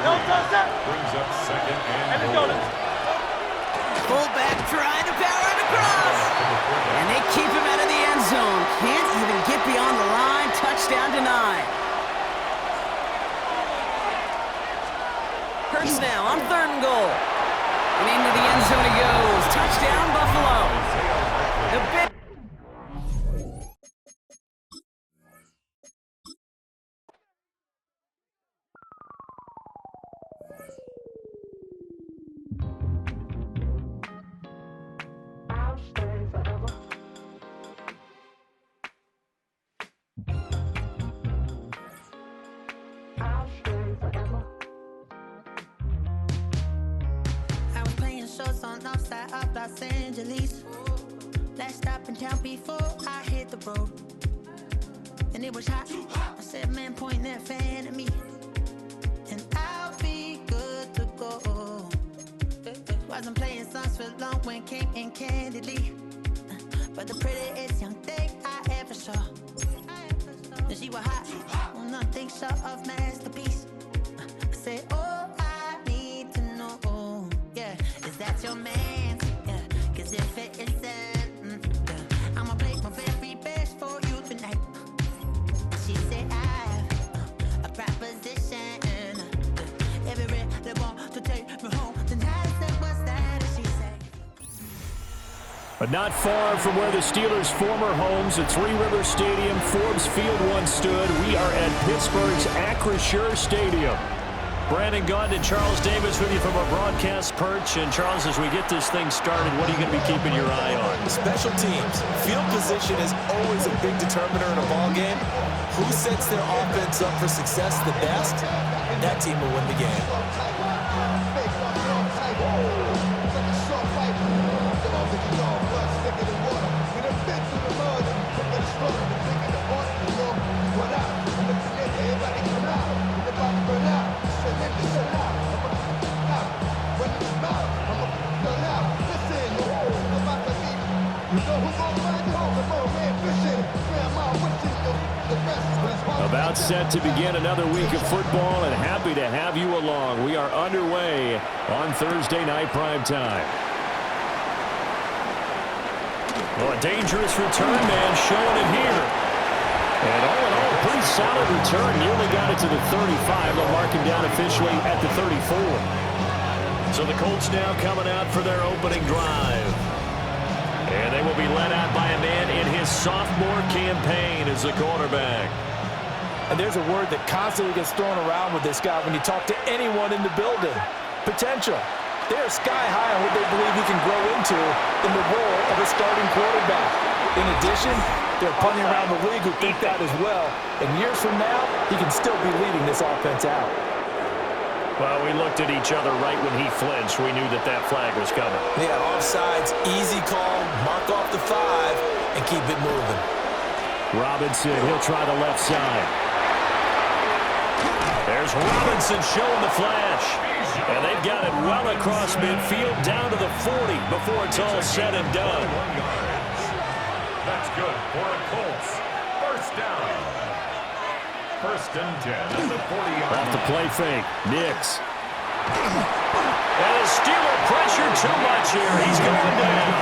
Brings up second and goal. Fullback trying to power it across. And they keep him out of the end zone. Can't even get beyond the line. Touchdown denied. Hurts now on 3rd and goal. And into the end zone he goes. Touchdown, Buffalo. The big on outside of Los Angeles. Last stop in town before I hit the road. And it was hot. I said, man, point that fan at me. And I'll be good to go. Wasn't playing songs for long when came in candidly. But the prettiest young thing I ever saw. And she was hot. Well, nothing short of masterpiece. I said, oh, I need to know. Yeah, is that your man? Yeah, cause if it isn't, yeah, I'ma play my very best for you tonight. She said I have a proposition. Every red they want to take me home tonight. I said, what's that? And she said, but not far from where the Steelers' former homes at Three Rivers Stadium, Forbes Field once stood, we are at Pittsburgh's Acrisure Stadium. Brandon Gaudin and Charles Davis with you from our broadcast perch. And Charles, as we get this thing started, what are you going to be keeping your eye on? Special teams. Field position is always a big determiner in a ball game. Who sets their offense up for success the best, that team will win the game. About set to begin another week of football, and happy to have you along. We are underway on Thursday night primetime. Well, a dangerous return man showing it here. And all in all, pretty solid return. Nearly got it to the 35. They'll mark him down officially at the 34. So the Colts now coming out for their opening drive. And they will be led out by a man in his sophomore campaign as the quarterback. And there's a word that constantly gets thrown around with this guy when you talk to anyone in the building. Potential. They're sky high on what they believe he can grow into in the role of a starting quarterback. In addition, there are plenty around the league who think that as well. And years from now, he can still be leading this offense out. Well, we looked at each other right when he flinched. We knew that that flag was coming. Yeah, offsides, easy call, mark off the 5, and keep it moving. Robinson, he'll try the left side. There's Robinson showing the flash. And they've got it well across midfield down to the 40 before it's all said and done. That's good for a Colts. First down. First and 10 at the 40-yard line. Off the play fake. Nix. And the Steeler pressure too much here. He's going down.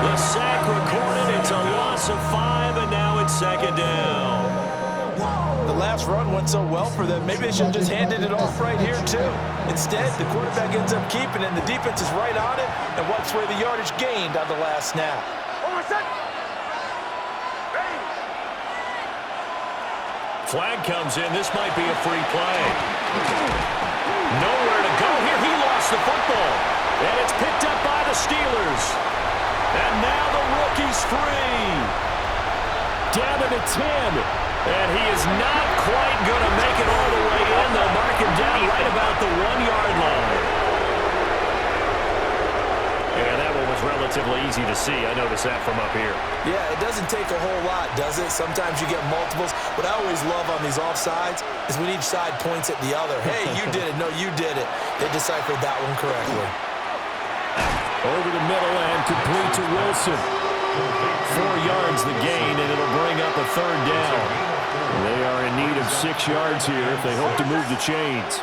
The sack recorded. It's a loss of 5, and now it's second down. The last run went so well for them. Maybe they should have just handed it off right here, too. Instead, the quarterback ends up keeping it, and the defense is right on it and wipes away the yardage gained on the last snap. Flag comes in. This might be a free play. Nowhere to go here. He lost the football. And it's picked up by the Steelers. And now the rookie's free. Down to the 10. And he is not quite going to make it all the way in. They'll mark him down right about the 1-yard line. And that one was relatively easy to see. I noticed that from up here. Yeah, it doesn't take a whole lot, does it? Sometimes you get multiples. What I always love on these offsides is when each side points at the other. Hey, you did it. No, you did it. They deciphered that one correctly. Over the middle and complete to Wilson. 4 yards the gain, and it'll bring up a third down. They are in need of 6 yards here if they hope to move the chains.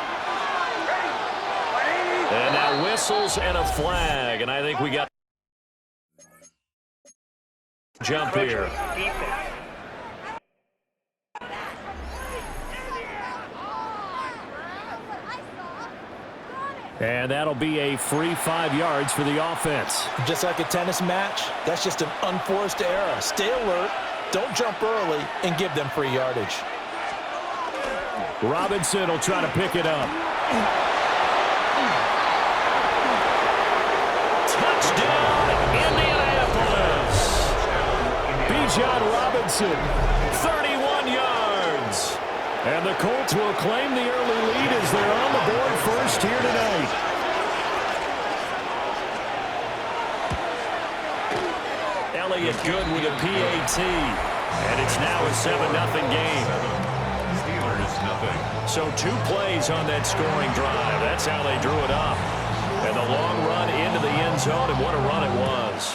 And now whistles and a flag, and I think we got jump here. And that'll be a free 5 yards for the offense. Just like a tennis match, that's just an unforced error. Stay alert, don't jump early, and give them free yardage. Robinson will try to pick it up. Touchdown, Indianapolis. Bijan Robinson, 31 yards. And the Colts will claim the early lead as they're on the board first here tonight. Elliott good with a PAT. And it's now a 7-0 game. Steelers, nothing. So 2 plays on that scoring drive. That's how they drew it up. And the long run into the end zone, and what a run it was.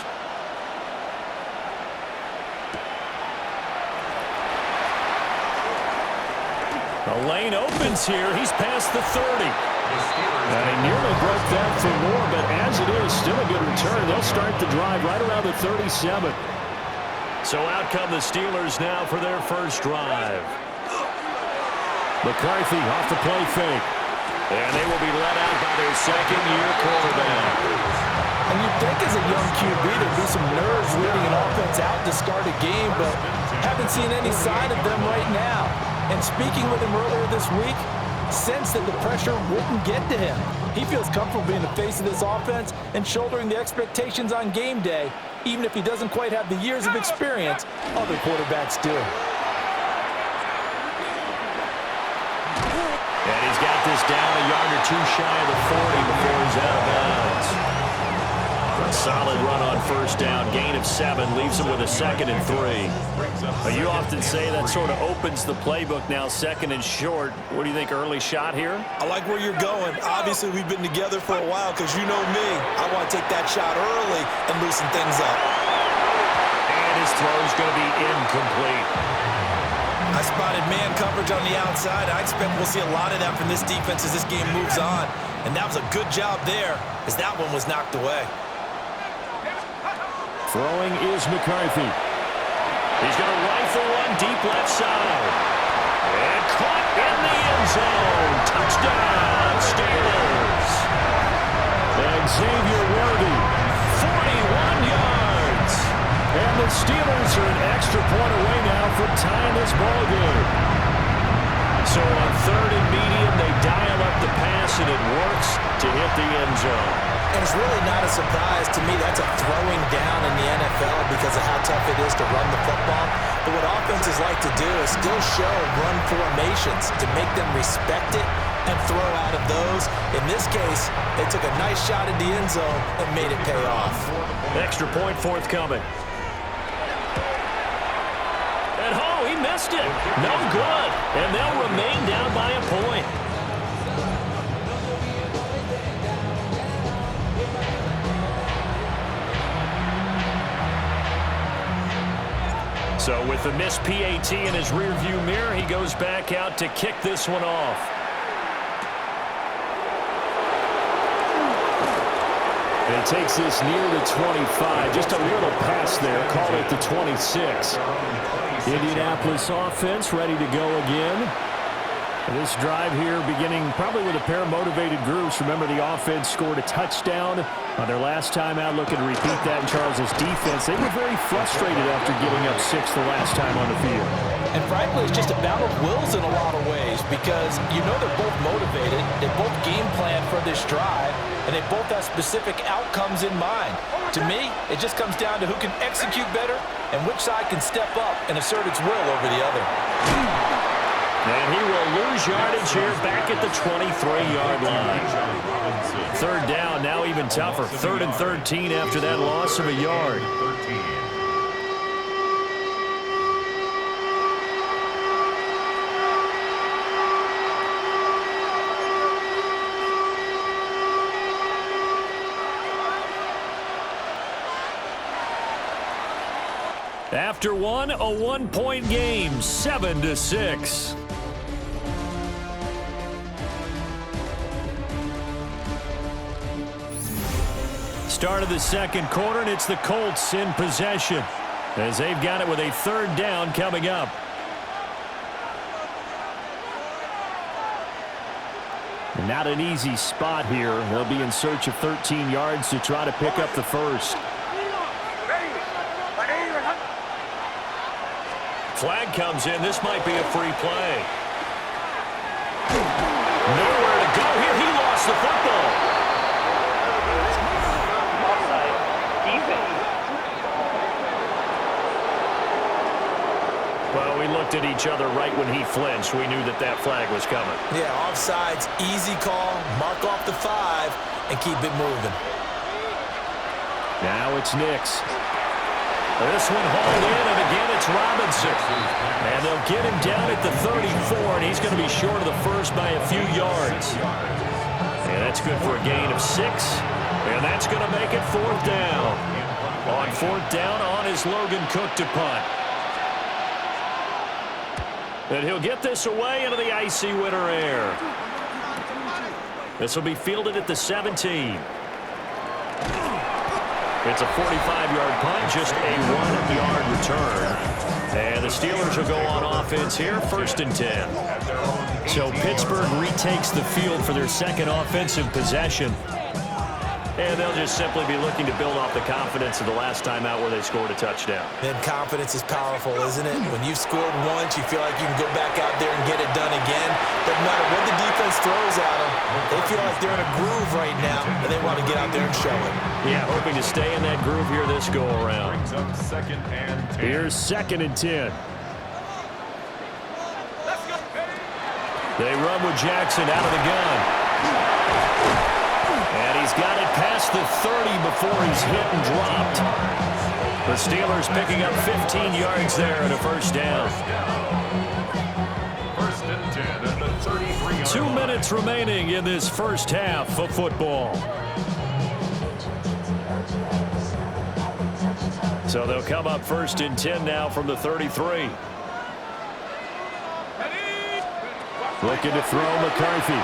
The lane opens here. He's past the 30. And he nearly broke that for more, but as it is, still a good return. They'll start the drive right around the 37. So out come the Steelers now for their first drive. McCarthy off the play fake. And they will be let out by their second-year quarterback. And you'd think as a young QB there'd be some nerves leading an offense out to start a game, but haven't seen any sign of them right now. And speaking with him earlier this week, sensed that the pressure wouldn't get to him. He feels comfortable being the face of this offense and shouldering the expectations on game day, even if he doesn't quite have the years of experience other quarterbacks do. And he's got this down a yard or 2 shy of the 40 before he's out of bounds. A solid run on first down. Gain of 7 leaves him with a 2nd and 3. You often say that sort of opens the playbook now, 2nd and short. What do you think, early shot here? I like where you're going. Obviously, we've been together for a while because you know me. I want to take that shot early and loosen things up. And his throw's going to be incomplete. I spotted man coverage on the outside. I expect we'll see a lot of that from this defense as this game moves on. And that was a good job there as that one was knocked away. Throwing is McCarthy. He's going to rifle one deep left side. And caught in the end zone. Touchdown, Steelers. And Xavier Worthy, 41 yards. And the Steelers are an extra point away now from tying this ball game. So on 3rd and medium, they dial up the pass, and it works to hit the end zone. And it's really not a surprise to me. That's a throwing down in the NFL because of how tough it is to run the football. But what offenses like to do is still show run formations to make them respect it and throw out of those. In this case, they took a nice shot at the end zone and made it pay off. Extra point forthcoming. And he missed it. No good. And they'll remain down by a point. So with the missed PAT in his rearview mirror, he goes back out to kick this one off. And he takes this near the 25. Just a little pass there. Call it the 26. Indianapolis offense ready to go again. This drive here beginning probably with a pair of motivated groups. Remember, the offense scored a touchdown on their last time out. Looking to repeat that in Charles's defense. They were very frustrated after giving up 6 the last time on the field. And frankly, it's just a battle of wills in a lot of ways because you know they're both motivated. They both game plan for this drive, and they both have specific outcomes in mind. To me, it just comes down to who can execute better and which side can step up and assert its will over the other. And he will lose yardage here back at the 23-yard line. 3rd down, now even tougher. 3rd and 13 after that loss of a yard. After one, a 1-point game, 7-6. Start of the second quarter, and it's the Colts in possession as they've got it with a third down coming up. Not an easy spot here. They'll be in search of 13 yards to try to pick up the first. Flag comes in. This might be a free play. Nowhere to go here. He lost the football. Well, we looked at each other right when he flinched. We knew that that flag was coming. Yeah, offsides, easy call. Mark off the 5 and keep it moving. Now it's Nix. This one hauled in, and again it's Robinson. And they'll get him down at the 34, and he's going to be short of the first by a few yards. And that's good for a gain of 6. And that's going to make it 4th down. On 4th down, on is Logan Cook to punt. And he'll get this away into the icy winter air. This will be fielded at the 17. It's a 45-yard punt, just a 1-yard return. And the Steelers will go on offense here, 1st and 10. So Pittsburgh retakes the field for their second offensive possession. And they'll just simply be looking to build off the confidence of the last time out where they scored a touchdown. Then confidence is powerful, isn't it? When you've scored once, you feel like you can go back out there and get it done again. Doesn't matter what the defense throws at them. They feel like they're in a groove right now, and they want to get out there and show it. Yeah, hoping to stay in that groove here this go-around. Brings up 2nd and 10. Here's 2nd and 10. They run with Jackson out of the gun. And he's got it past the 30 before he's hit and dropped. The Steelers picking up 15 yards there and a 1st down. 1st and 10 at the 33-yard 2 line. minutes remaining in this first half of football. So they'll come up 1st and 10 now from the 33. Looking to throw McCarthy.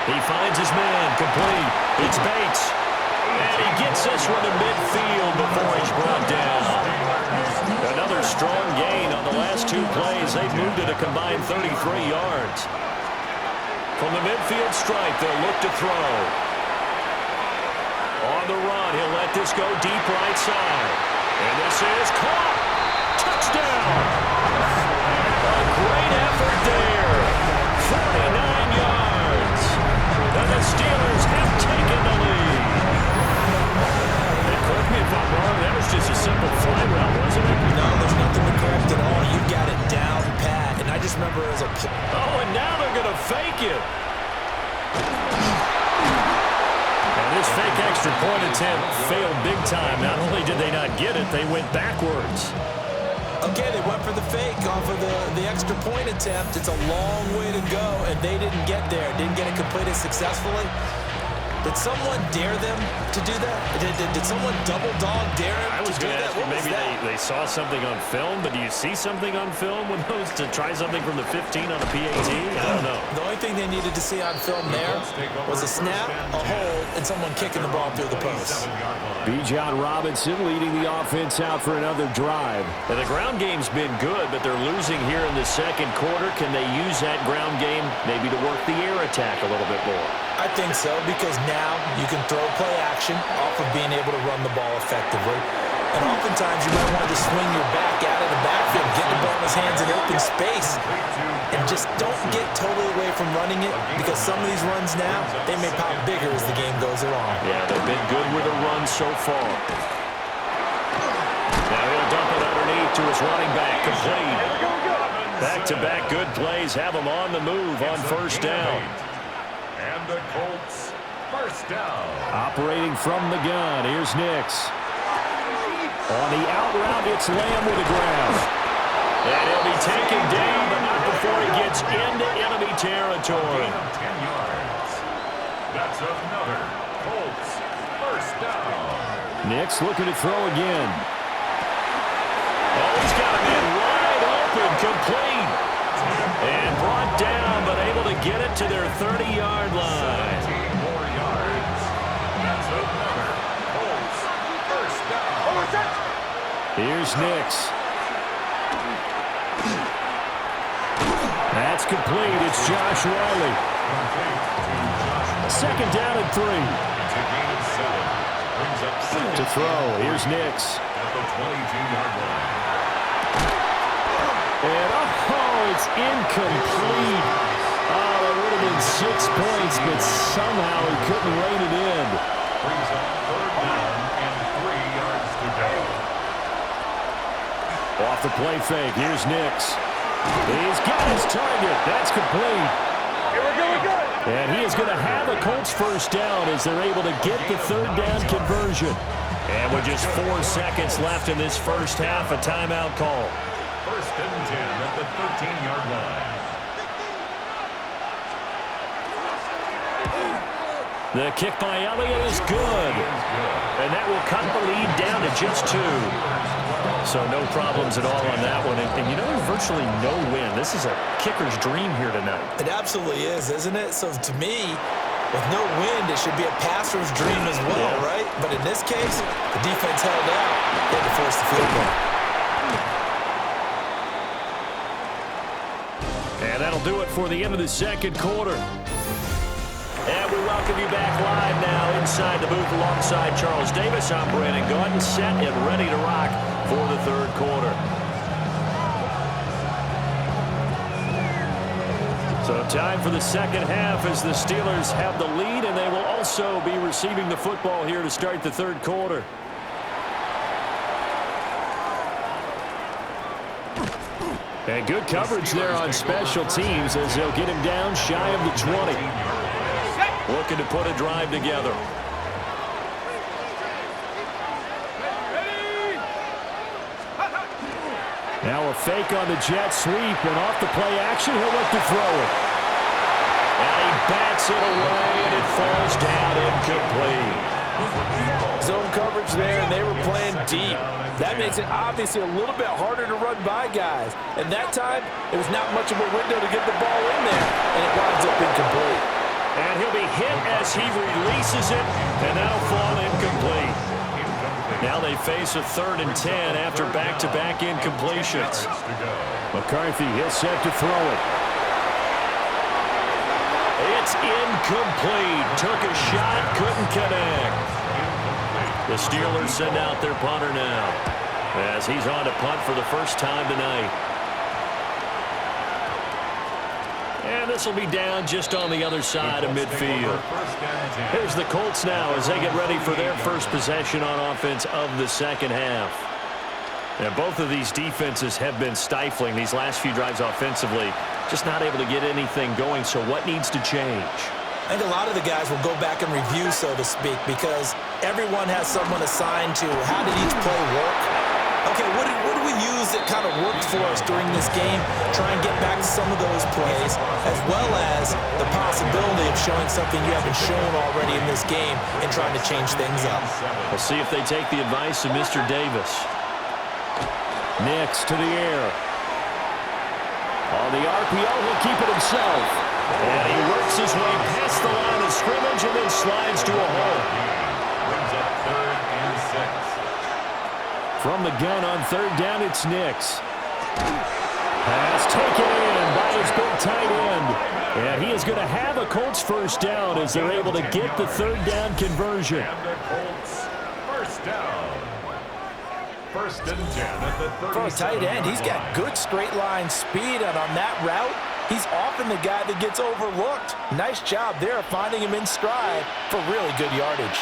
He finds his man, complete. It's Bates. And he gets this one to midfield before he's brought down. Another strong gain on the last 2 plays. They've moved it a combined 33 yards. From the midfield stripe, they'll look to throw. On the run, he'll let this go deep right side. And this is caught. Touchdown. A great effort there. 49 yards. And the Steelers have taken the lead. And correct me if I'm wrong, that was just a simple fly route, wasn't it? No, there's nothing to correct at all. You got it down pat. And I just remember as a... Oh, and now they're going to fake it. And this fake extra point attempt failed big time. Not only did they not get it, they went backwards. Okay, they went for the fake off of the extra point attempt. It's a long way to go, and they didn't get there. Didn't get it completed successfully. Did someone dare them to do that? Did someone double dog dare them I was to do going to that? ask you, What was maybe that? they saw something on film, but do you see something on film when those to try something from the 15 on a PAT? I don't know. The only thing they needed to see on film there was a snap, a hold, and someone kicking the ball through the post. Bijan Robinson leading the offense out for another drive. And the ground game's been good, but they're losing here in the second quarter. Can they use that ground game maybe to work the air attack a little bit more? I think so, because now you can throw play action off of being able to run the ball effectively. And oftentimes you might want to just swing your back out of the backfield, get the ball in his hands in open space, and just don't get totally away from running it, because some of these runs now, they may pop bigger as the game goes along. Yeah, they've been good with a run so far. Now he'll dump it underneath to his running back, complete. Back-to-back good plays have him on the move on 1st down. And the Colts, 1st down. Operating from the gun, here's Nix. On the out route, it's Lamb with the ground. And he'll be taken down, but not before he gets into enemy territory. Gain of 10 yards. That's another Colts 1st down. Nix looking to throw again. complete. And brought down, but able to get it to their 30-yard line. 17 more yards. That's another Colts first down. Here's Nix. That's complete. It's Josh Riley. Second down and 3. It's a gain of 7. Brings up 7. To throw. Here's Nix. At the 22-yard line. And it's incomplete. Oh, that would have been 6 points, but somehow he couldn't rein it in. Brings up third down and 3 yards to go. Off the play fake. Here's Nix. He's got his target. That's complete. Here we go. And he is going to have a Colts first down as they're able to get the third down conversion. And with just 4 seconds left in this first half, a timeout call. First and 10 at the 13-yard line. The kick by Elliott is good. And that will cut the lead down to just 2. So no problems at all on that one. And you know, there's virtually no win. This is a kicker's dream here tonight. It absolutely is, isn't it? So to me, with no wind, it should be a passer's dream as well, right? But in this case, the defense held out. They had to force the field goal. And that'll do it for the end of the second quarter. And we welcome you back live now inside the booth alongside Charles Davis. I'm Brandon Gaudin, set and ready to rock for the third quarter. So time for the second half as the Steelers have the lead, and they will also be receiving the football here to start the third quarter. And good coverage there on special teams as they'll get him down shy of the 20. Looking to put a drive together. Now a fake on the jet sweep, and off the play action, he'll look to throw it. And he bats it away, and it falls down incomplete. Zone coverage there, and they were playing deep. That makes it obviously a little bit harder to run by guys. And that time, it was not much of a window to get the ball in there, and it winds up incomplete. And he'll be hit as he releases it, and that'll fall incomplete. Now they face a 3rd and 10 after back-to-back incompletions. McCarthy, he'll set to throw it. It's incomplete. Took a shot, couldn't connect. The Steelers send out their punter now as he's on to punt for the first time tonight. And this will be down just on the other side of midfield. Here's the Colts now as they get ready for their first possession on offense of the second half. And both of these defenses have been stifling these last few drives offensively. Just not able to get anything going, so what needs to change? I think a lot of the guys will go back and review, so to speak, because everyone has someone assigned to how did each play work. Okay, what do we use that kind of worked for us during this game? Try and get back to some of those plays, as well as the possibility of showing something you haven't shown already in this game and trying to change things up. We'll see if they take the advice of Mr. Davis. Nix to the air. On the RPO, he'll keep it himself. And he works his way past the line of scrimmage and then slides to a hole. Brings up 3rd and 6. From the gun on 3rd down, it's Nix. Pass taken in by his big tight end. And he is going to have a Colts first down as they're able to get the 3rd down conversion. And the Colts first down. First and 10 at the 37. For a tight end, he's got good straight line speed, and on that route, he's often the guy that gets overlooked. Nice job there of finding him in stride for really good yardage.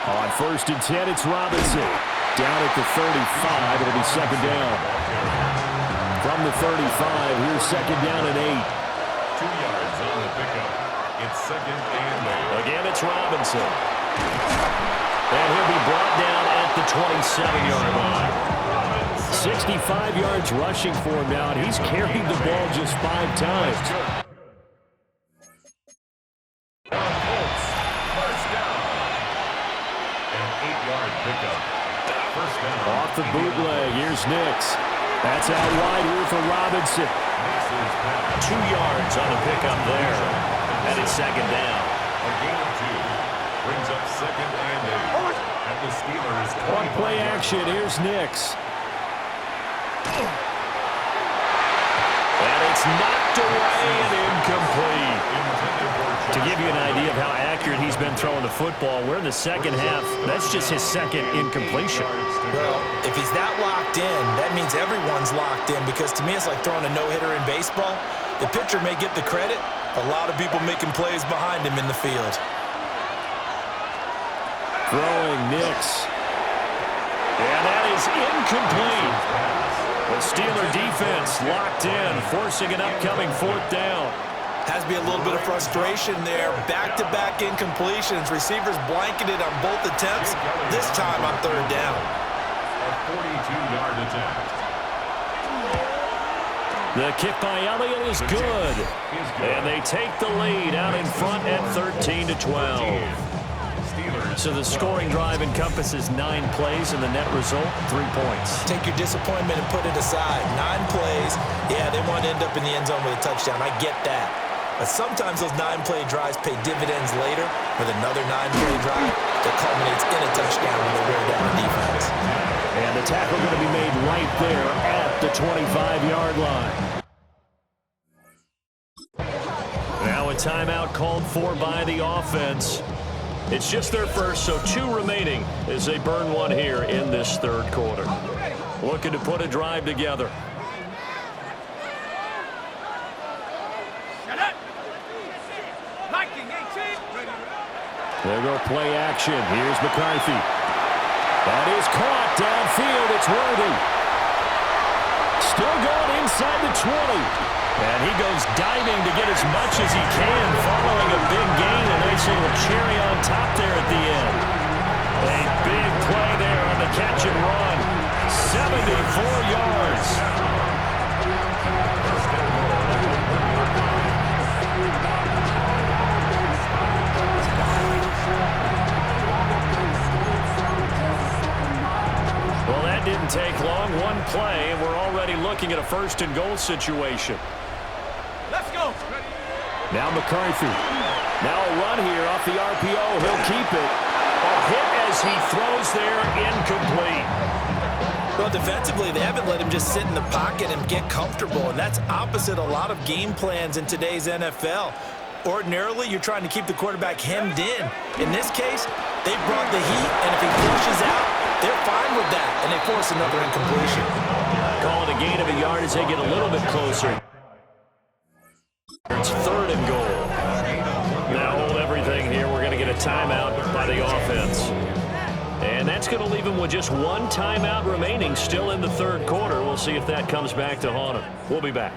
On 1st and 10, it's Robinson. Down at the 35, it'll be 2nd down. From the 35, here's 2nd down and 8. 2 yards on the pickup. It's 2nd and 8. Again, it's Robinson. And he'll be brought down at the 27-yard line. 65 yards rushing for him now, and he's carried the ball just 5 times. Colts first down. An 8-yard pickup. First off the bootleg. Here's Nix. That's out wide here for Robinson. 2 yards on the pickup there. And it's second down. A gain of 2. Brings up second and 8. At the Steelers' 20. On play action, here's Nix. And it's knocked away and incomplete. To give you an idea of how accurate he's been throwing the football, we're in the second half. That's just his second incompletion. Well, if he's that locked in, that means everyone's locked in, because to me it's like throwing a no-hitter in baseball. The pitcher may get the credit, a lot of people making plays behind him in the field. Throwing Nix. And that is incomplete. The Steeler defense locked in, forcing an upcoming 4th down. Has to be a little bit of frustration there. Back-to-back incompletions. Receivers blanketed on both attempts. This time on 3rd down. A 42-yard attempt. The kick by Elliott is good. And they take the lead out in front at 13-12. So the scoring drive encompasses 9 plays, and the net result, 3 points. Take your disappointment and put it aside. 9 plays. Yeah, they want to end up in the end zone with a touchdown. I get that. But sometimes those 9-play drives pay dividends later with another 9-play drive that culminates in a touchdown when they wear down the defense. And the tackle going to be made right there at the 25-yard line. Now a timeout called for by the offense. It's just their first, so 2 remaining as they burn one here in this 3rd quarter. Looking to put a drive together. There go play action. Here's McCarthy. That is caught downfield. It's Worthy. Still going inside the 20. And he goes diving to get as much as he can following a big gain. A nice little cherry on top there at the end. A big play there on the catch and run. 74 yards. Well, that didn't take long. 1 play, and we're already looking at a 1st and goal situation. Let's go. Now McCarthy. Now a run here off the RPO. He'll keep it. A hit as he throws there, incomplete. Well, defensively, they haven't let him just sit in the pocket and get comfortable, and that's opposite a lot of game plans in today's NFL. Ordinarily, you're trying to keep the quarterback hemmed in. In this case, they brought the heat, and if he pushes out, they're fine with that, and they force another incompletion. Call it a gain of a yard as they get a little bit closer. It's 3rd and goal. Now hold everything here. We're going to get a timeout by the offense. And that's going to leave him with just 1 timeout remaining still in the 3rd quarter. We'll see if that comes back to haunt him. We'll be back.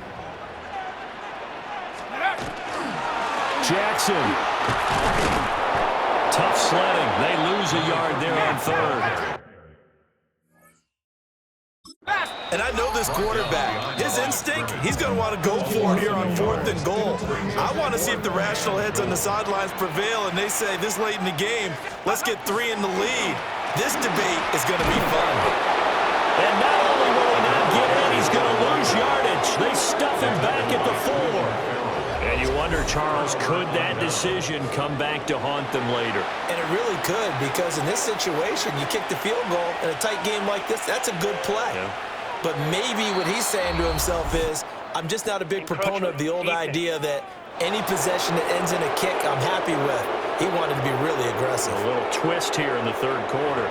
Jackson. Tough sledding. They lose a yard there on 3rd. And I know this quarterback. His instinct, he's going to want to go for it here on 4th and goal. I want to see if the rational heads on the sidelines prevail and they say this late in the game, let's get 3 in the lead. This debate is going to be fun. And not only will he not get in, he's going to lose yardage. They stuff him back at the 4. And you wonder, Charles, could that decision come back to haunt them later? And it really could, because in this situation, you kick the field goal in a tight game like this, that's a good play. Yeah. But maybe what he's saying to himself is, I'm just not a big proponent of the old idea that any possession that ends in a kick I'm happy with. He wanted to be really aggressive. A little twist here in the 3rd quarter.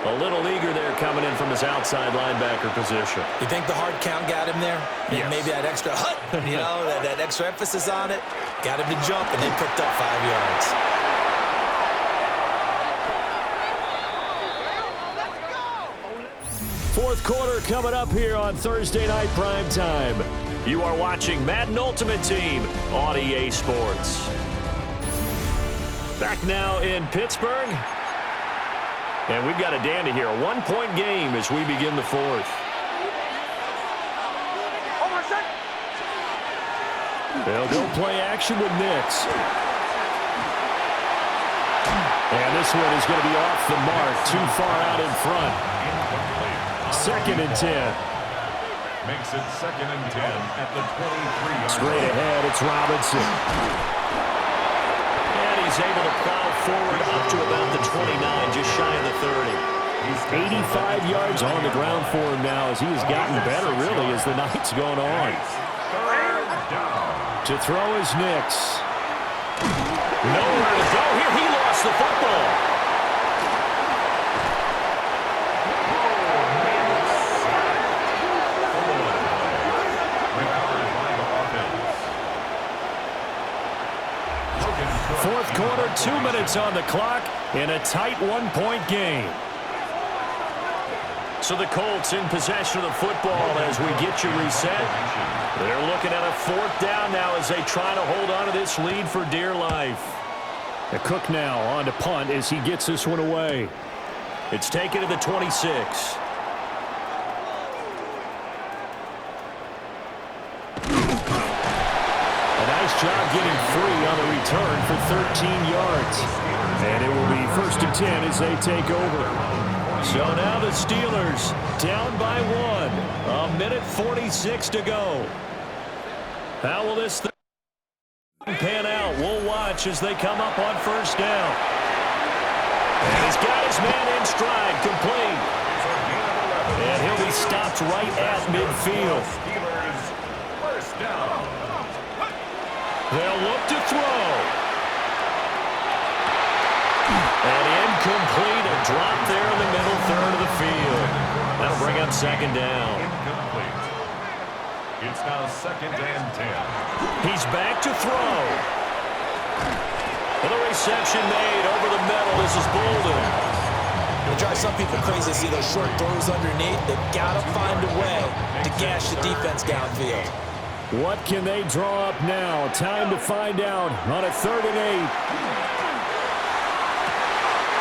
A little eager there coming in from his outside linebacker position. You think the hard count got him there? Yes. Maybe that extra that extra emphasis on it got him to jump, and they picked up 5 yards. Fourth quarter coming up here on Thursday Night Prime Time. You are watching Madden Ultimate Team on EA Sports. Back now in Pittsburgh. And we've got a dandy here. A 1-point game as we begin the 4th. They'll go play action with Nix. And this one is going to be off the mark, too far out in front. 2nd and 10. Makes it 2nd and 10 at the 23-yard. Straight ahead, it's Robinson. And he's able to plow forward up to about the 29, just shy of the 30. 85 yards on the ground for him now as he has gotten better, really, as the night's gone on. To throw is Nix. Nowhere to go here. He lost the football. Fourth quarter, 2 minutes on the clock in a tight 1-point game. So the Colts in possession of the football as we get you reset. They're looking at a 4th down now as they try to hold on to this lead for dear life. The Cook now on to punt as he gets this one away. It's taken to the 26. A nice job getting free on the return for 13 yards. And it will be 1st and 10 as they take over. So now the Steelers down by 1. 1:46 to go. How will this thing pan out? We'll watch as they come up on 1st down. And he's got his man in stride, complete. And he'll be stopped right at midfield. Steelers, 1st down. They'll look to throw. And incomplete, a drop there in the middle third of the field. That'll bring up 2nd down. Incomplete. It's now 2nd and 10. He's back to throw. And the reception made over the middle. This is Bolden. It drives some people crazy to see those short throws underneath. They've got to find a way to gash the defense downfield. What can they draw up now? Time to find out on a 3rd and 8.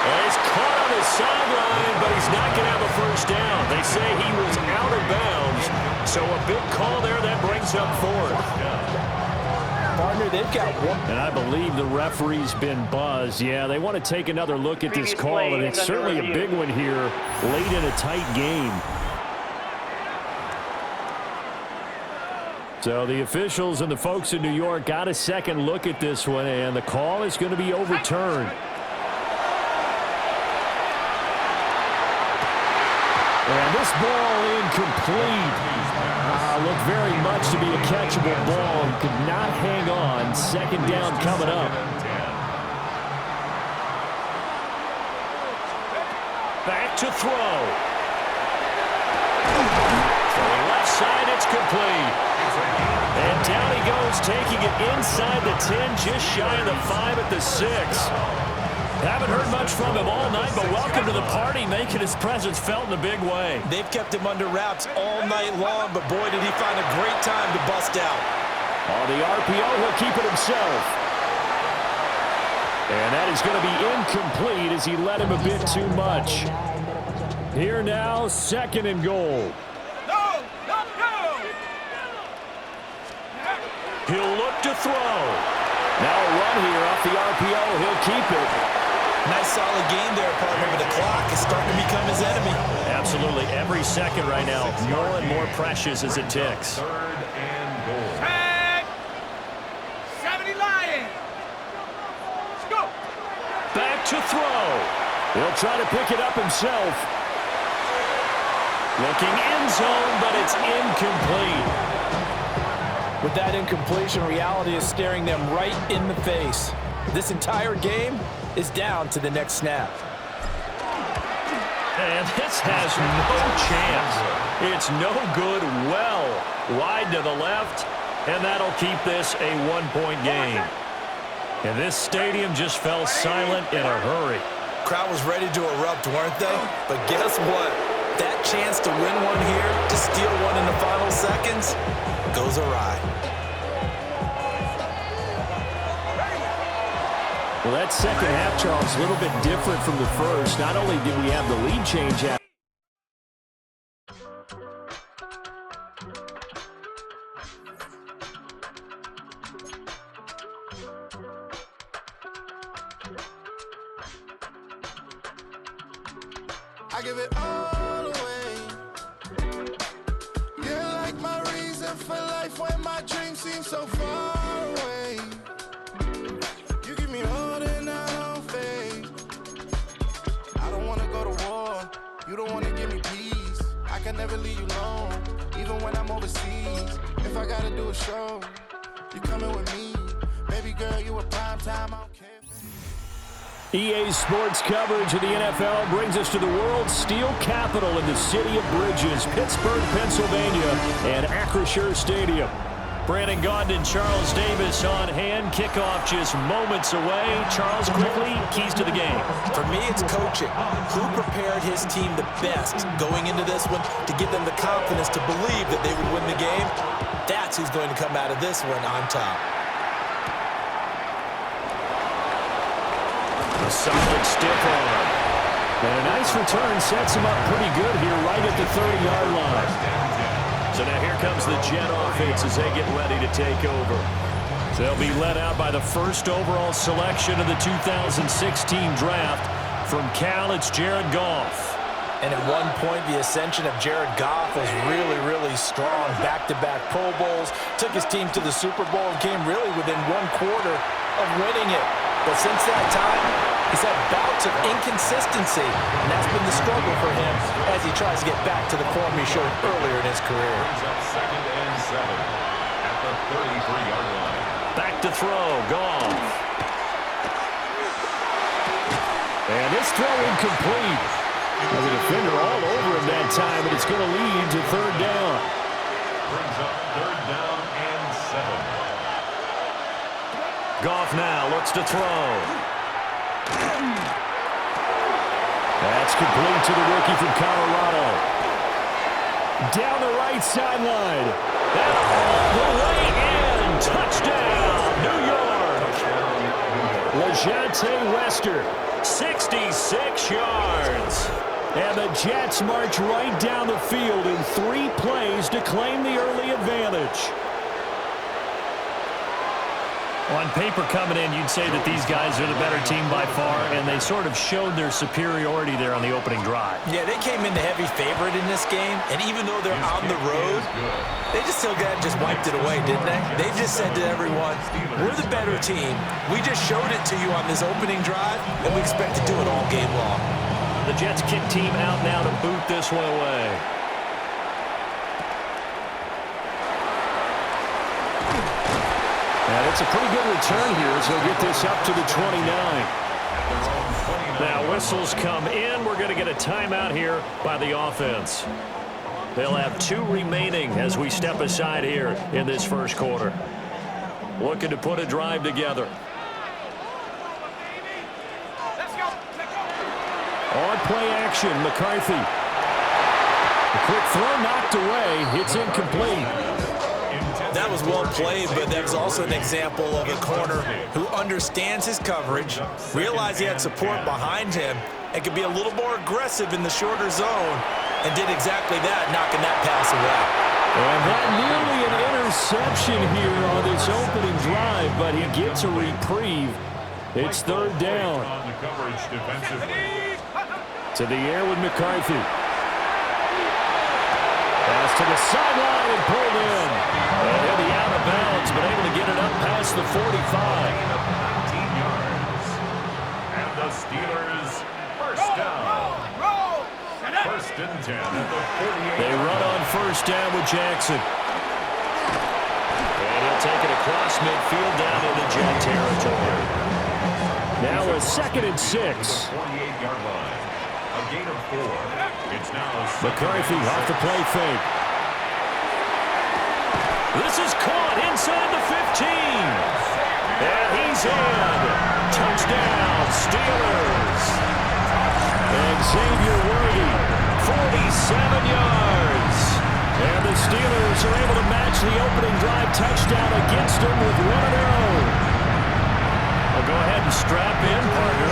And he's caught on his sideline, but he's not going to have a 1st down. They say he was out of bounds, so a big call there that brings up 4th. Partner, they've got one. And I believe the referee's been buzzed. Yeah, they want to take another look at this call, and it's certainly a big one here late in a tight game. So the officials and the folks in New York got a second look at this one, and the call is going to be overturned. And this ball incomplete. Looked very much to be a catchable ball. Could not hang on. 2nd down coming up. Back to throw. From the left side, it's complete. And down he goes, taking it inside the 10, just shy of the 5 at the 6. Haven't heard much from him all night, but welcome to the party, making his presence felt in a big way. They've kept him under wraps all night long, but boy, did he find a great time to bust out. On the RPO, he'll keep it himself. And that is going to be incomplete as he let him a bit too much. Here now, 2nd and goal. No, no, no. He'll look to throw. Now a run here off the RPO. He'll keep it. Nice solid game there, partner, but the clock is starting to become his enemy. Absolutely. Every second right now, more and more precious as it ticks. 3rd and goal. Tag. 70 Lions. Let's go. Back to throw. He'll try to pick it up himself. Looking end zone, but it's incomplete. With that incompletion, reality is staring them right in the face. This entire game is down to the next snap. And this has no chance. It's no good, well wide to the left, and that'll keep this a 1-point game. And this stadium just fell silent in a hurry. Crowd was ready to erupt, weren't they? But guess what? That chance to win one here, to steal one in the final seconds, goes awry. Well, that second half, Charles, a little bit different from the first. Not only did we have the lead change out. I give it all away. can never leave you alone. Even when I'm overseas, if I gotta do a show, you coming with me. Baby girl, you a prime time, I don't care. EA Sports coverage of the NFL brings us to the world's steel capital in the city of Bridges, Pittsburgh, Pennsylvania, and Acrisure Stadium. Brandon Gaudin and Charles Davis on hand. Kickoff just moments away. Charles, quickly, keys to the game. For me, it's coaching. Who prepared his team the best going into this one to give them the confidence to believe that they would win the game? That's who's going to come out of this one on top. A solid stiff arm. And a nice return sets him up pretty good here right at the 30-yard line. So now here comes the Jet offense as they get ready to take over. So they'll be led out by the first overall selection of the 2016 draft. From Cal, it's Jared Goff. And at one point, the ascension of Jared Goff was really, really strong. Back-to-back Pro Bowls, took his team to the Super Bowl and came really within one quarter of winning it. But since that time, he's had bouts of inconsistency, and that's been the struggle for him as he tries to get back to the form he showed earlier in his career. Brings up 2nd and 7 at the 33-yard line. Back to throw, Goff. And this throw incomplete. As a defender all over him that time, but it's going to lead to 3rd down. Brings up 3rd down and 7. Goff now looks to throw. That's complete to the rookie from Colorado. Down the right sideline. And all the way in. Touchdown, New York. LeJante Wester, 66 yards. And the Jets march right down the field in 3 plays to claim the early advantage. On paper coming in, you'd say that these guys are the better team by far, and they sort of showed their superiority there on the opening drive. Yeah, they came in the heavy favorite in this game, and even though they're on the road, they just still got just wiped it away, didn't they? They just said to everyone, we're the better team. We just showed it to you on this opening drive, and we expect to do it all game long. The Jets kick team out now to boot this one away. And it's a pretty good return here, so get this up to the 29. Now whistles come in. We're going to get a timeout here by the offense. They'll have 2 remaining as we step aside here in this first quarter. Looking to put a drive together. On play action, McCarthy. A quick throw knocked away. It's incomplete. That was well played, but that was also an example of a corner who understands his coverage, realized he had support behind him, and could be a little more aggressive in the shorter zone, and did exactly that, knocking that pass away. And that nearly an interception here on this opening drive, but he gets a reprieve. It's 3rd down. On the coverage defensively. To the air with McCarthy. Pass to the sideline and pulled in. And he'll be out of bounds, but able to get it up past the 45. 19 yards. And the Steelers first down. 1st and 10 at the 48. They run on first down with Jackson. And he'll take it across midfield down into Jet territory. Now a 2nd and 6. 48-yard line. A gain of 4. It's now McCarthy off the play fake. This is caught inside the 15. And he's in. Touchdown, Steelers. And Xavier Worthy, 47 yards. And the Steelers are able to match the opening drive touchdown against them with one of their own. Well, go ahead and strap in, partner.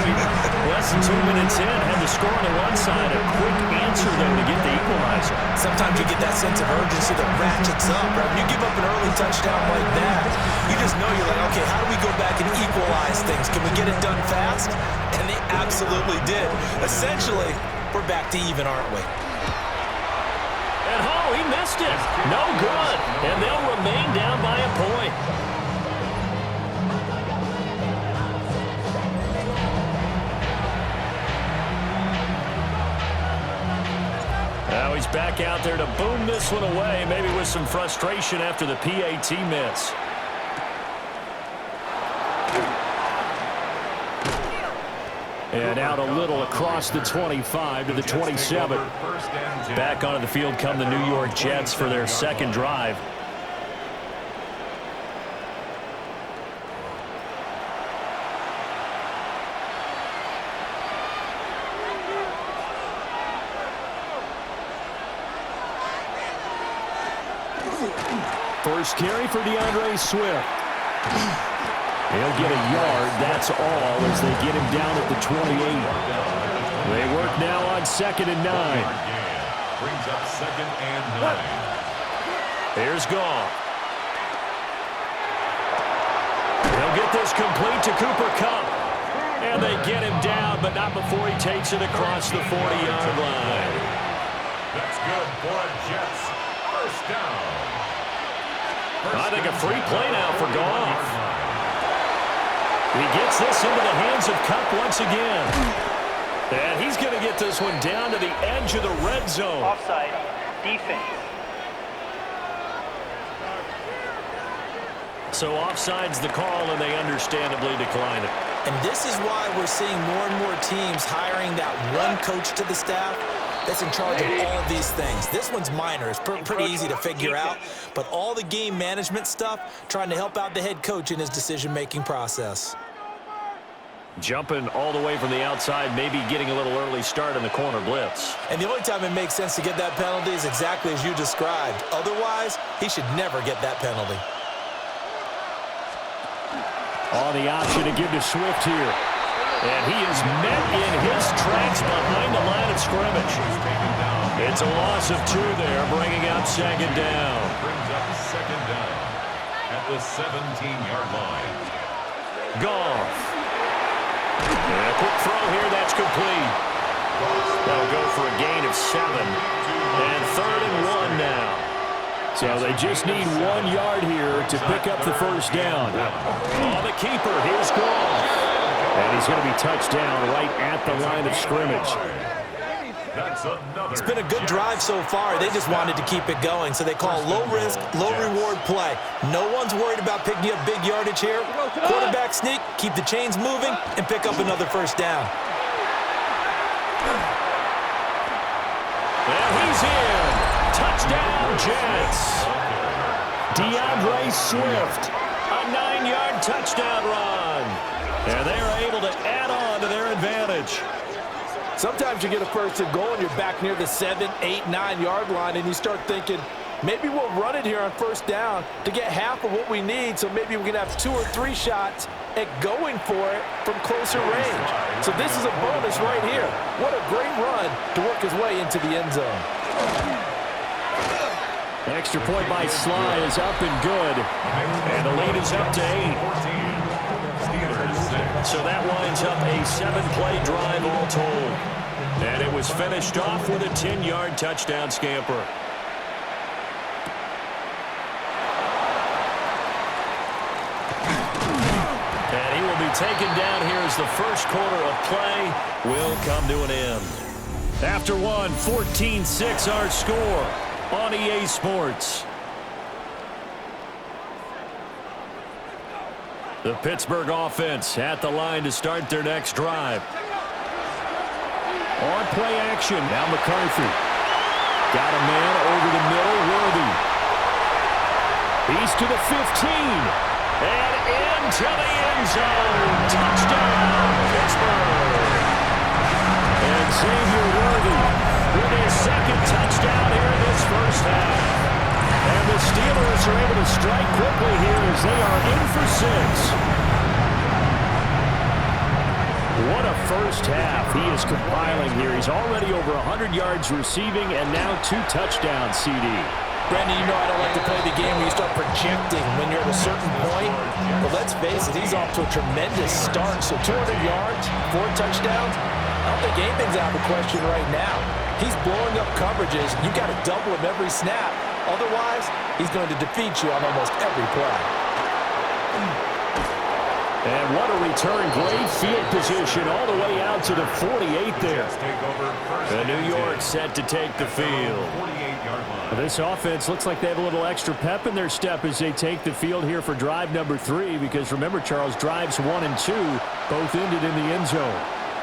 Less than 2 minutes in, had the score on the one side. A quick answer, though, to get the equalizer. Sometimes you get that sense of urgency that ratchets up, right? When you give up an early touchdown like that, you just know you're like, okay, how do we go back and equalize things? Can we get it done fast? And they absolutely did. Essentially, we're back to even, aren't we? And Hall, he missed it. No good. And they'll remain down by a point. Now he's back back out there to boom this one away, maybe with some frustration after the PAT miss. And out a little across the 25 to the 27. Back onto the field come the New York Jets for their second drive. First carry for DeAndre Swift. He'll get a yard, that's all, as they get him down at the 28. They work now on 2nd and 9. Brings up 2nd and 9. Here's Goff. He'll get this complete to Cooper Kupp. And they get him down, but not before he takes it across the 40-yard line. That's good for a Jets. First down. I think a free play now for Goff. He gets this into the hands of Kupp once again. And he's going to get this one down to the edge of the red zone. Offside, defense. So offside's the call, and they understandably decline it. And this is why we're seeing more and more teams hiring that one coach to the staff that's in charge of all of these things. This one's minor. It's pretty easy to figure out. But all the game management stuff, trying to help out the head coach in his decision-making process. Jumping all the way from the outside, maybe getting a little early start in the corner blitz. And the only time it makes sense to get that penalty is exactly as you described. Otherwise, he should never get that penalty. On the option to give to Swift here. And he is met in his tracks behind the line of scrimmage. It's a loss of 2 there, bringing up 2nd down. Brings up 2nd down at the 17-yard line. Goff. And a quick throw here, that's complete. That'll go for a gain of 7. And 3rd and 1 now. So they just need 1 yard here to pick up the first down. Oh, the keeper, here's Goff. And he's going to be touched down right at the line of scrimmage. It's been a good drive so far. They just wanted to keep it going, so they call low-risk, low-reward play. No one's worried about picking up big yardage here. Quarterback sneak, keep the chains moving, and pick up another first down. And he's in. Touchdown, Jets. DeAndre Swift, a 9-yard touchdown run. And they are able to add on to their advantage. Sometimes you get a first and goal and you're back near the 7, 8, 9-yard line, and you start thinking, maybe we'll run it here on first down to get half of what we need, so maybe we can have 2 or 3 shots at going for it from closer range. So this is a bonus right here. What a great run to work his way into the end zone. The extra point by Sly is up and good. And the lead is up to 8. So that winds up a 7-play drive all told. And it was finished off with a 10-yard touchdown scamper. And he will be taken down here as the first quarter of play will come to an end. After one, 14-6 our score on EA Sports. The Pittsburgh offense at the line to start their next drive. On play action, now McCarthy. Got a man over the middle, Worthy. He's to the 15. And into the end zone. Touchdown, Pittsburgh. And Xavier Worthy with his second touchdown here in this first half. And the Steelers are able to strike quickly here as they are in for 6. What a first half he is compiling here. He's already over 100 yards receiving and now 2 touchdowns, CD. Brandon, you know I don't like to play the game where you start projecting when you're at a certain point. But let's face it, he's off to a tremendous start. So 200 yards, 4 touchdowns. I don't think anything's out of the question right now. He's blowing up coverages. You got to double him every snap. Otherwise, he's going to defeat you on almost every play. And what a return. Great field position all the way out to the 48 there. And New York set to take the field. This offense looks like they have a little extra pep in their step as they take the field here for drive number 3, because remember, Charles, drives 1 and 2 both ended in the end zone.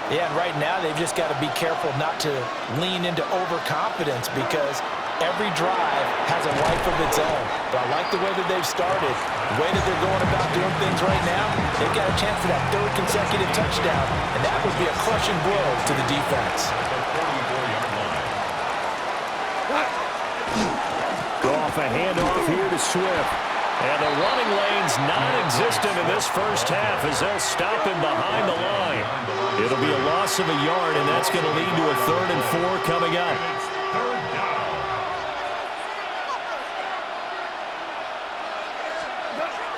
Yeah, and right now they've just got to be careful not to lean into overconfidence, because every drive has a life of its own. But I like the way that they've started, the way that they're going about doing things right now. They've got a chance for that 3rd consecutive touchdown, and that would be a crushing blow to the defense. Go off a handoff here to Swift. And the running lane's non-existent in this first half as they'll stop him behind the line. It'll be a loss of a yard, and that's going to lead to a 3rd and 4 coming up.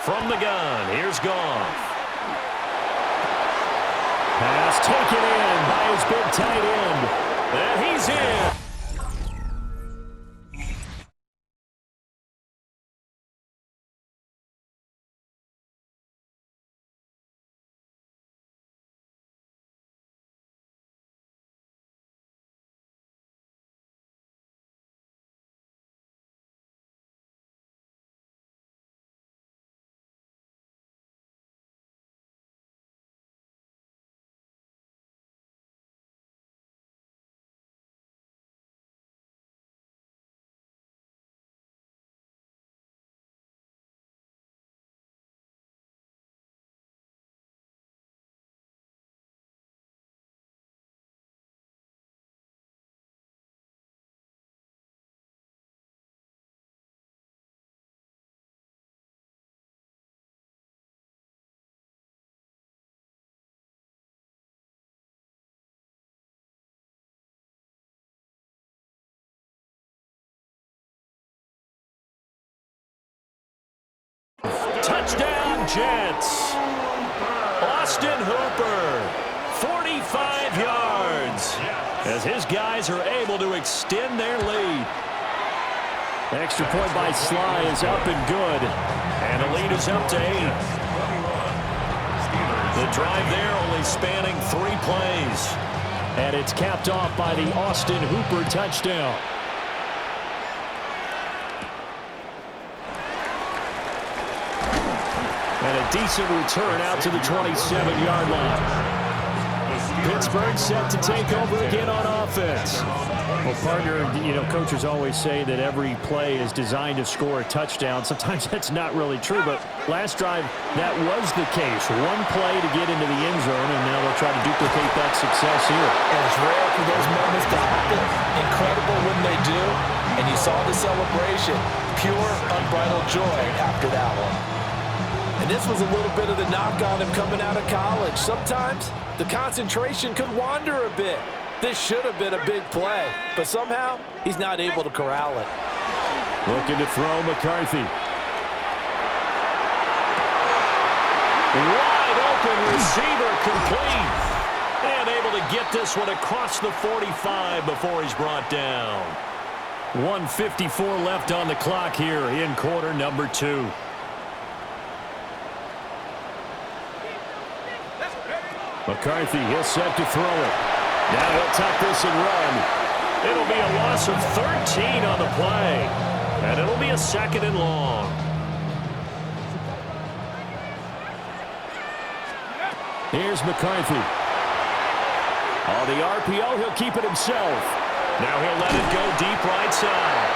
From the gun, here's Goff. Pass taken in by his big tight end. And he's in. Touchdown, Jets. Austin Hooper, 45 yards, as his guys are able to extend their lead. Extra point by Sly is up and good, and the lead is up to 8. The drive there only spanning 3 plays, and it's capped off by the Austin Hooper touchdown. And a decent return out to the 27-yard line. Pittsburgh set to take over again on offense. Well, partner, coaches always say that every play is designed to score a touchdown. Sometimes that's not really true, but last drive, that was the case. 1 play to get into the end zone, and now they'll try to duplicate that success here. And it's rare for those moments to happen. Incredible when they do. And you saw the celebration. Pure, unbridled joy after that one. And this was a little bit of the knock on him coming out of college. Sometimes the concentration could wander a bit. This should have been a big play, but somehow he's not able to corral it. Looking to throw McCarthy. Wide open receiver, complete. And able to get this one across the 45 before he's brought down. 1:54 left on the clock here in quarter number 2. McCarthy, he'll set to throw it. Now he'll tuck this and run. It'll be a loss of 13 on the play. And it'll be a 2nd and long. Here's McCarthy. On the RPO, he'll keep it himself. Now he'll let it go deep right side.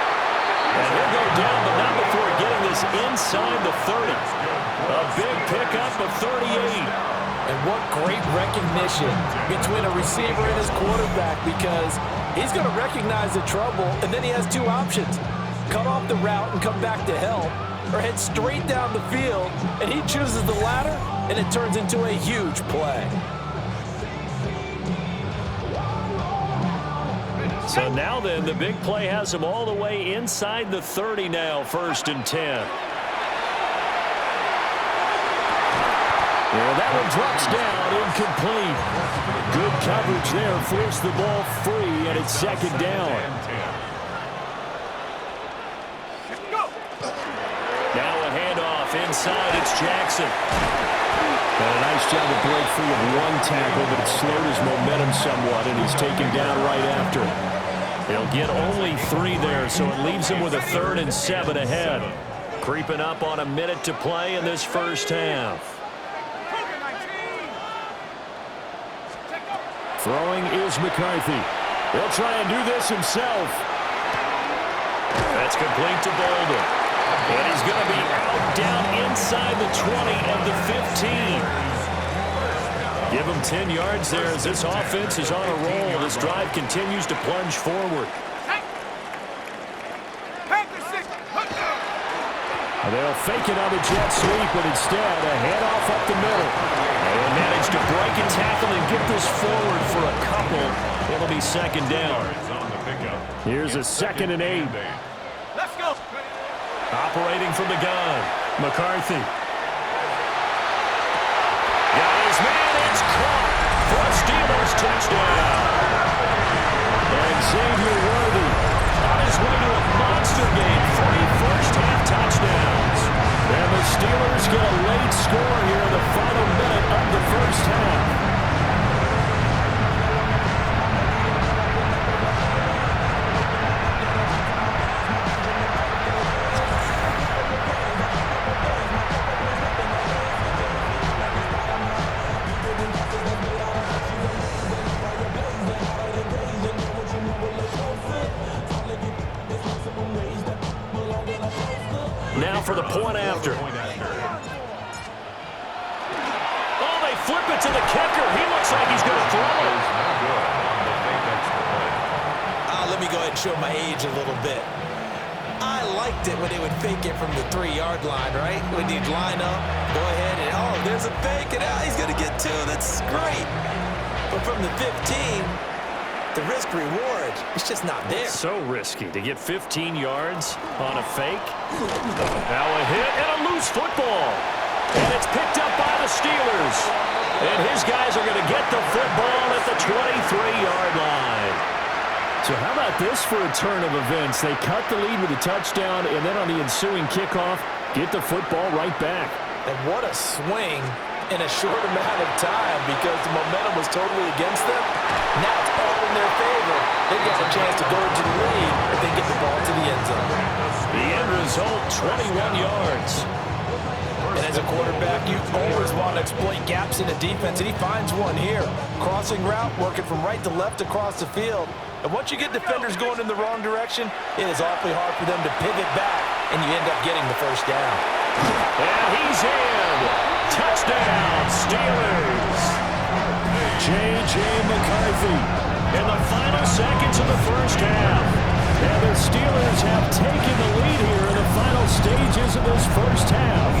And he'll go down, but not before getting this inside the 30. A big pickup of 38. And what great recognition between a receiver and his quarterback, because he's going to recognize the trouble, and then he has 2 options. Cut off the route and come back to help, or head straight down the field, and he chooses the latter, and it turns into a huge play. So now then, the big play has him all the way inside the 30 now, 1st and 10. Well, that one drops down, incomplete. Good coverage there, forced the ball free, and it's 2nd down. Now a handoff inside, it's Jackson. And a nice job to break free of 1 tackle, but it slowed his momentum somewhat, and he's taken down right after. He'll get only 3 there, so it leaves him with a 3rd and 7 ahead. Creeping up on a minute to play in this first half. Throwing is McCarthy. He'll try and do this himself. That's complete to Bolden. And he's going to be out down inside the 20 and the 15. Give him 10 yards there as this offense is on a roll. This drive continues to plunge forward. They'll fake it on the jet sweep, but instead a handoff up the middle. They'll manage to break a tackle and get this forward for a couple. It'll be 2nd down. Here's a 2nd and 8. Let's go. Operating from the gun, McCarthy. Got his man, it's caught for a Steelers touchdown. And Xavier Worthy on his way to a monster game, 3 first-half touchdowns. And the Steelers get a late score here in the final minute of the first half. Now for the point after. Oh, they flip it to the kicker. He looks like he's going to throw it. Let me go ahead and show my age a little bit. I liked it when they would fake it from the 3-yard line, right? When you'd line up, go ahead and, oh, there's a fake, and he's going to get 2. That's great. But from the 15, the risk-reward, it's just not there. So risky to get 15 yards on a fake. Now a hit and a loose football. And it's picked up by the Steelers. And his guys are going to get the football at the 23-yard line. So how about this for a turn of events? They cut the lead with a touchdown, and then on the ensuing kickoff, get the football right back. And what a swing in a short amount of time because the momentum was totally against them. Now it's all in their favor. They've got a chance to go into the lead if they get the ball to the end zone. The end result, 21 yards. And as a quarterback, you always want to exploit gaps in the defense, and he finds one here. Crossing route, working from right to left across the field. And once you get defenders going in the wrong direction, it is awfully hard for them to pivot back, and you end up getting the first down. And he's in. Touchdown, Steelers. J.J. McCarthy in the final seconds of the first half. And the Steelers have taken the lead here in the final stages of this first half.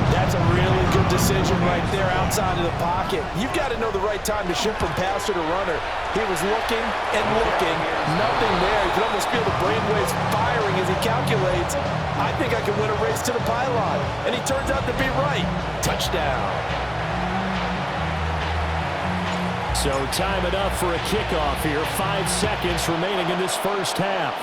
That's a really good decision right there outside of the pocket. You've got to know the right time to shift from passer to runner. He was looking and looking, nothing there. You can almost feel the brainwaves firing as he calculates, I think I can win a race to the pylon. And he turns out to be right. Touchdown. So time it up for a kickoff here. 5 seconds remaining in this first half.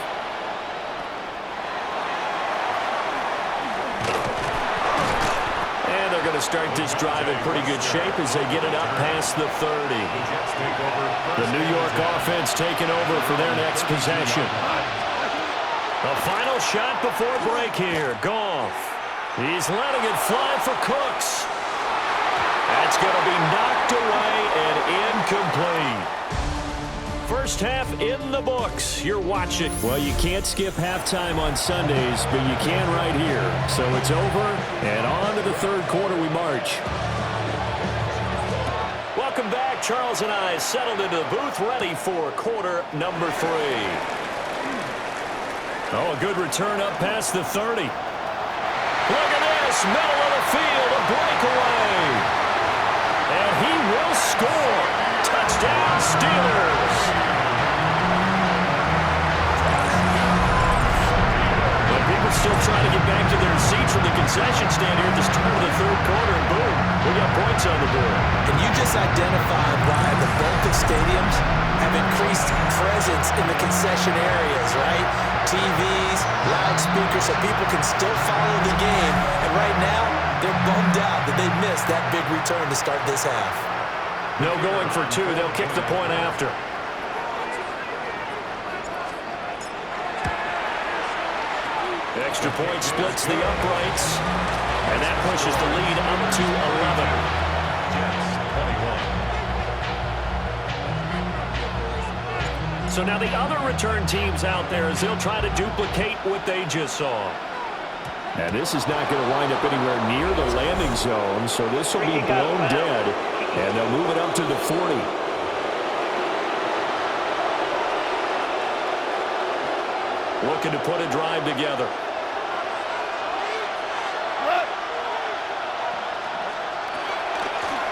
And they're going to start this drive in pretty good shape as they get it up past the 30. The New York offense taking over for their next possession. The final shot before break here. Goff. He's letting it fly for Cooks. That's going to be knocked away and incomplete. First half in the books. You're watching. Well, you can't skip halftime on Sundays, but you can right here. So it's over, and on to the third quarter we march. Welcome back. Charles and I settled into the booth, ready for quarter number 3. Oh, a good return up past the 30. Look at this, middle of the field, a breakaway. And he will score. Touchdown, Steelers. But people still trying to get back to their seats from the concession stand here at the start of the third quarter, and boom, we got points on the board. And you just identified why the bulk of stadiums have increased presence in the concession areas, right? TVs, loudspeakers, so people can still follow the game. And right now, they're bummed out that they missed that big return to start this half. No going for 2. They'll kick the point after. Extra point splits the uprights, and that pushes the lead up to 11. Jets, 21. So now the other return teams out there as they'll try to duplicate what they just saw. And this is not going to wind up anywhere near the landing zone, so this will be blown dead, and they'll move it up to the 40. Looking to put a drive together.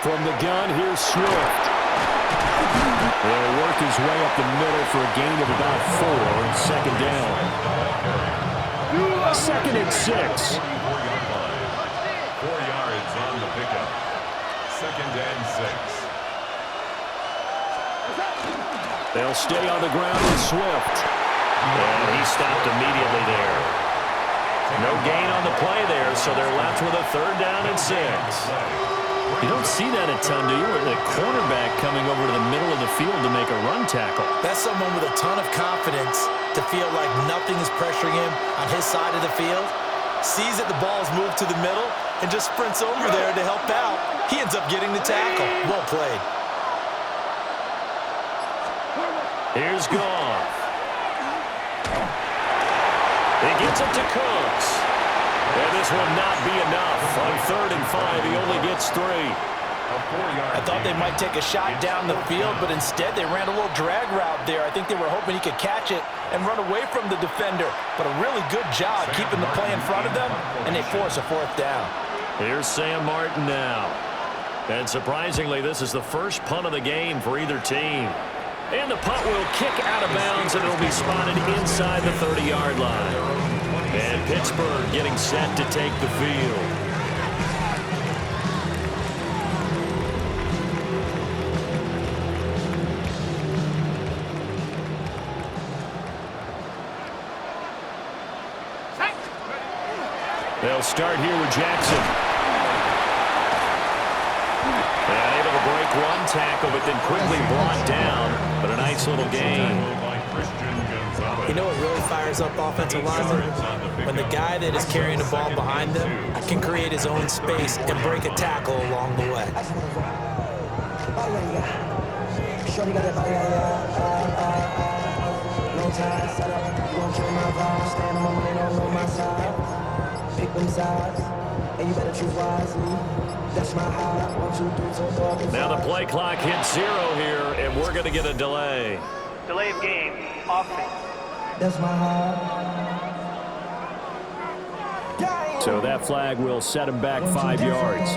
From the gun, here's Swift. He'll work his way up the middle for a gain of about 4. Second down. Second and 6. 4 yards on the pickup. Second and 6. They'll stay on the ground with Swift. And he stopped immediately there. No gain on the play there, so they're left with a 3rd down and 6. You don't see that a ton, do you? The cornerback coming over to the middle of the field to make a run tackle. That's someone with a ton of confidence to feel like nothing is pressuring him on his side of the field. Sees that the ball is moved to the middle and just sprints over there to help out. He ends up getting the tackle. Well played. Here's Goff. He gets it to Cooks. And this will not be enough. On 3rd and 5, he only gets 3. I thought they might take a shot down the field, but instead they ran a little drag route there. I think they were hoping he could catch it and run away from the defender. But a really good job keeping the play in front of them, and they force a 4th down. Here's Sam Martin now. And surprisingly, this is the first punt of the game for either team. And the punt will kick out of bounds, and it'll be spotted inside the 30-yard line. And Pittsburgh getting set to take the field. They'll start here with Jackson. Able to break one tackle, but then quickly brought down. But a nice little gain. You know what really fires up offensive linemen? When the guy that is carrying the ball behind them can create his own space and break a tackle along the way. Now the play clock hits 0 here, and we're going to get a delay. Delay of game, offense. That's my heart. So that flag will set him back 5 yards.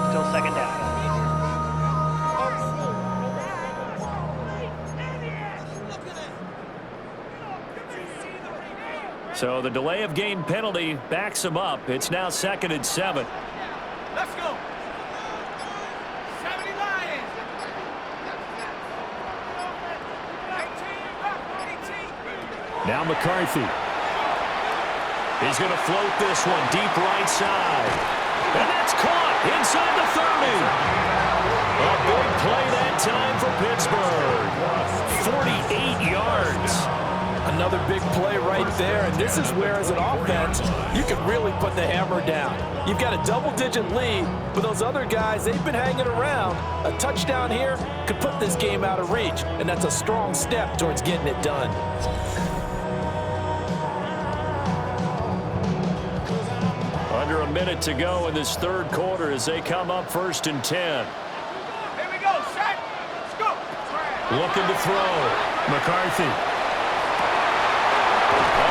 Still 2nd down. So the delay of game penalty backs him up. It's now 2nd and 7. Let's go. 70 Lions. 18. Now McCarthy. He's going to float this one deep right side. And that's caught inside the 30. A big play that time for Pittsburgh. 48 yards. Another big play right there, and this is where, as an offense, you can really put the hammer down. You've got a double-digit lead, but those other guys, they've been hanging around. A touchdown here could put this game out of reach, and that's a strong step towards getting it done. Under a minute to go in this 3rd quarter as they come up 1st and 10. Here we go, set. Let's go. Looking to throw. McCarthy.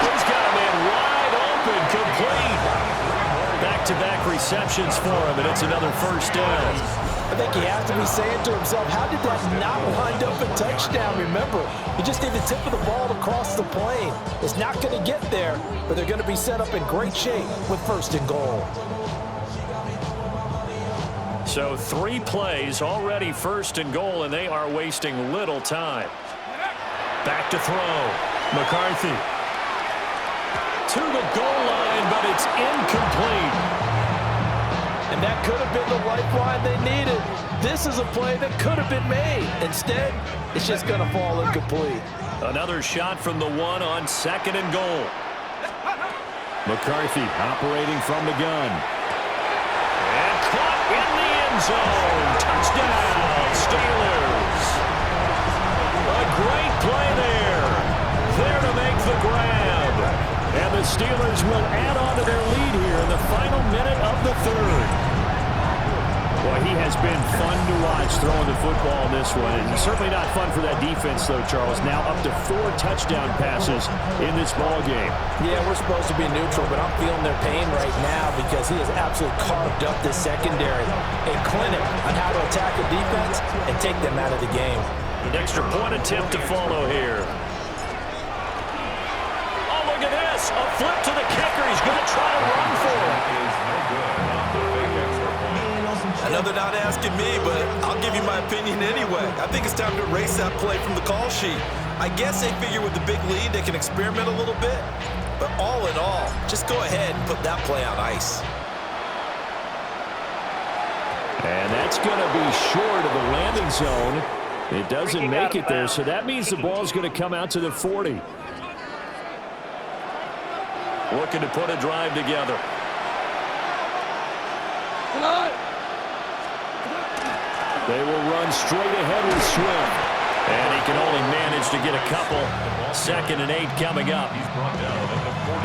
He's got a man wide open, complete. Back-to-back receptions for him, and it's another 1st down. I think he has to be saying to himself, how did that not wind up a touchdown? Remember, you just need the tip of the ball to cross the plane. It's not going to get there, but they're going to be set up in great shape with 1st and goal. So 3 plays, already 1st and goal, and they are wasting little time. Back to throw. McCarthy. To the goal line, but it's incomplete. And that could have been the lifeline they needed. This is a play that could have been made. Instead, it's just going to fall incomplete. Another shot from the one on 2nd and goal. McCarthy operating from the gun. And caught in the end zone. Touchdown, Steelers. A great play there. There to make the grab. And the Steelers will add on to their lead here in the final minute of the 3rd. Boy, he has been fun to watch throwing the football in this one. And certainly not fun for that defense, though, Charles. Now up to 4 touchdown passes in this ball game. Yeah, we're supposed to be neutral, but I'm feeling their pain right now because he has absolutely carved up this secondary. A clinic on how to attack a defense and take them out of the game. An extra point attempt to follow here. Oh, look at this. A flip to the kicker. He's going to try to run for it. Another not asking me, but I'll give you my opinion anyway. I think it's time to erase that play from the call sheet. I guess they figure with the big lead they can experiment a little bit. But all in all, just go ahead and put that play on ice. And that's going to be short of the landing zone. It doesn't make it there, so that means the ball's going to come out to the 40. Looking to put a drive together. They will run straight ahead with Swift. And he can only manage to get a couple. 2nd and 8 coming up.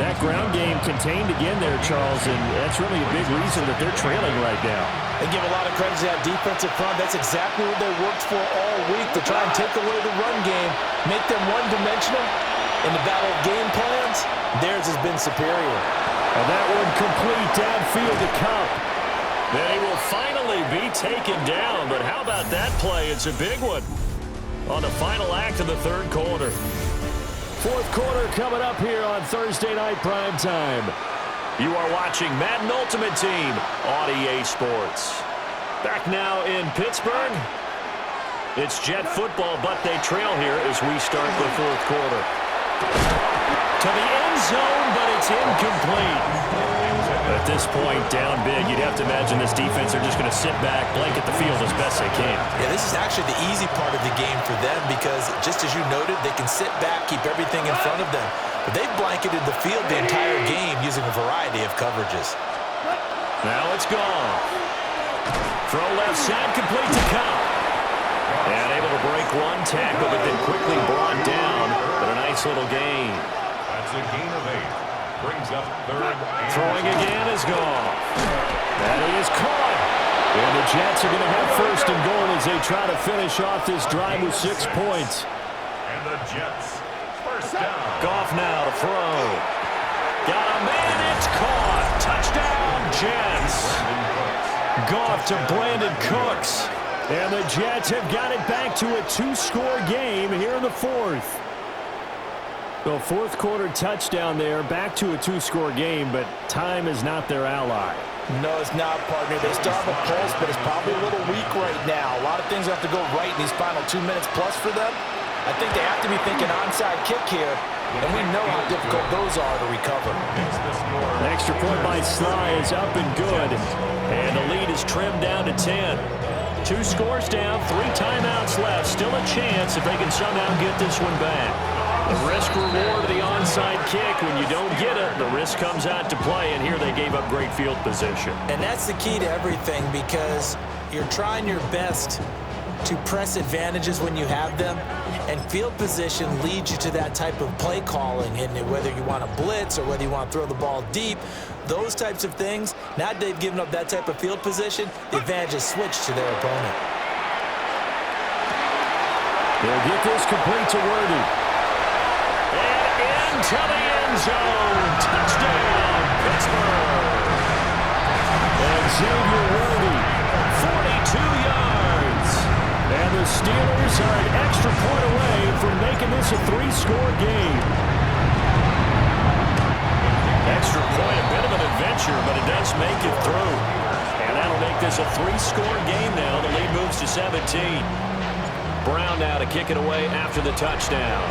That ground game contained again there, Charles, and that's really a big reason that they're trailing right now. They give a lot of credit to that defensive front. That's exactly what they worked for all week, to try and take away the run game, make them one-dimensional. In the battle of game plans, theirs has been superior. And that one complete downfield to Cup. Then he will finally be taken down. But how about that play? It's a big one on the final act of the 3rd quarter. 4th quarter coming up here on Thursday Night Primetime. You are watching Madden Ultimate Team on EA Sports. Back now in Pittsburgh. It's Jet football, but they trail here as we start the 4th quarter. To the end zone, but it's incomplete. At this point, down big, you'd have to imagine this defense are just going to sit back, blanket the field as best they can. Yeah, this is actually the easy part of the game for them because, just as you noted, they can sit back, keep everything in front of them. But they've blanketed the field the entire game using a variety of coverages. Now it's gone. Throw left side, complete to Cup. And able to break one tackle, but then quickly brought down. But a nice little gain. That's a gain of 8. Brings up 3rd. Throwing again is gone. And he is caught. And the Jets are going to have 1st and goal as they try to finish off this drive with 6 points. And the Jets, 1st down. Goff now to throw. Got a man, it's caught. Touchdown, Jets. Goff to Brandon Cooks. And the Jets have got it back to a 2-score game here in the 4th. The 4th quarter touchdown there, back to a 2-score game, but time is not their ally. No, it's not, partner. They still have a pulse, but it's probably a little weak right now. A lot of things have to go right in these final 2 minutes plus for them. I think they have to be thinking onside kick here, and we know how difficult those are to recover. An extra point by Sly is up and good, and the lead is trimmed down to 10. 2 scores down, 3 timeouts left. Still a chance if they can somehow get this one back. The risk-reward of the onside kick, when you don't get it, the risk comes out to play, and here they gave up great field position. And that's the key to everything because you're trying your best to press advantages when you have them, and field position leads you to that type of play calling, and whether you want to blitz or whether you want to throw the ball deep, those types of things, now they've given up that type of field position, the advantage is switched to their opponent. They'll get this complete to Worthy. Into the end zone. Touchdown, Pittsburgh. And Xavier Worthy, 42 yards. And the Steelers are an extra point away from making this a 3-score game. Extra point, a bit of an adventure, but it does make it through. And that'll make this a 3-score game now. The lead moves to 17. Brown now to kick it away after the touchdown.